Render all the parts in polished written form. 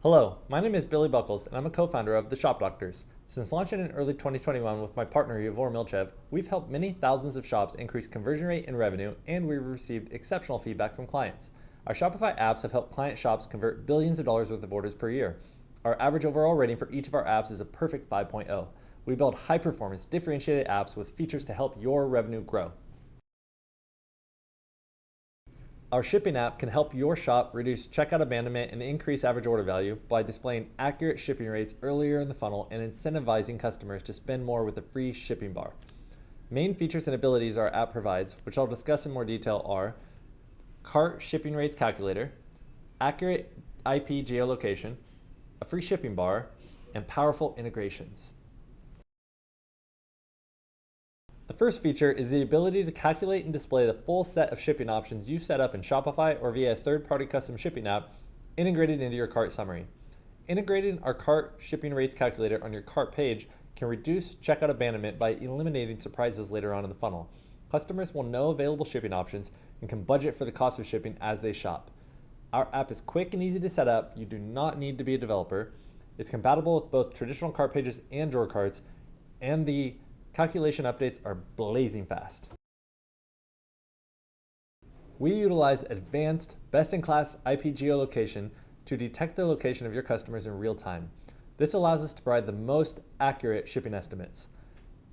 Hello, my name is Billy Buckles, and I'm a co-founder of The Shop Doctors. Since launching in early 2021 with my partner Yavor Milchev, we've helped many thousands of shops increase conversion rate and revenue, and we've received exceptional feedback from clients. Our Shopify apps have helped client shops convert billions of dollars worth of orders per year. Our average overall rating for each of our apps is a perfect 5.0. We build high-performance, differentiated apps with features to help your revenue grow. Our shipping app can help your shop reduce checkout abandonment and increase average order value by displaying accurate shipping rates earlier in the funnel and incentivizing customers to spend more with a free shipping bar. Main features and abilities our app provides, which I'll discuss in more detail, are cart shipping rates calculator, accurate IP geolocation, a free shipping bar, and powerful integrations. The first feature is the ability to calculate and display the full set of shipping options you set up in Shopify or via a third-party custom shipping app integrated into your cart summary. Integrating our cart shipping rates calculator on your cart page can reduce checkout abandonment by eliminating surprises later on in the funnel. Customers will know available shipping options and can budget for the cost of shipping as they shop. Our app is quick and easy to set up. You do not need to be a developer. It's compatible with both traditional cart pages and drawer carts, and the calculation updates are blazing fast. We utilize advanced, best-in-class IP geolocation to detect the location of your customers in real time. This allows us to provide the most accurate shipping estimates.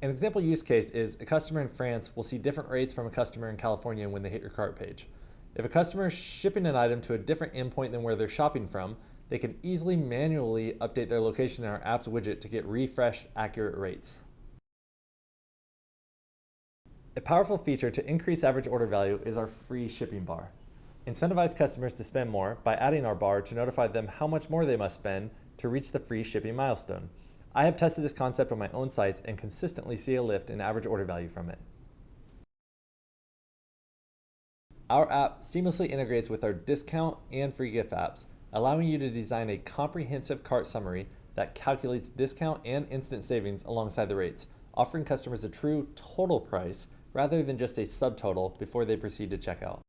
An example use case is a customer in France will see different rates from a customer in California when they hit your cart page. If a customer is shipping an item to a different endpoint than where they're shopping from, they can easily manually update their location in our app's widget to get refreshed, accurate rates. A powerful feature to increase average order value is our free shipping bar. Incentivize customers to spend more by adding our bar to notify them how much more they must spend to reach the free shipping milestone. I have tested this concept on my own sites and consistently see a lift in average order value from it. Our app seamlessly integrates with our discount and free gift apps, allowing you to design a comprehensive cart summary that calculates discount and instant savings alongside the rates, offering customers a true total price rather than just a subtotal before they proceed to checkout.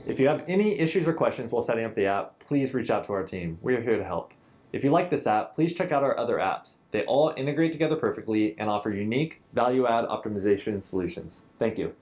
If you have any issues or questions while setting up the app, please reach out to our team. We are here to help. If you like this app, please check out our other apps. They all integrate together perfectly and offer unique value-add optimization solutions. Thank you.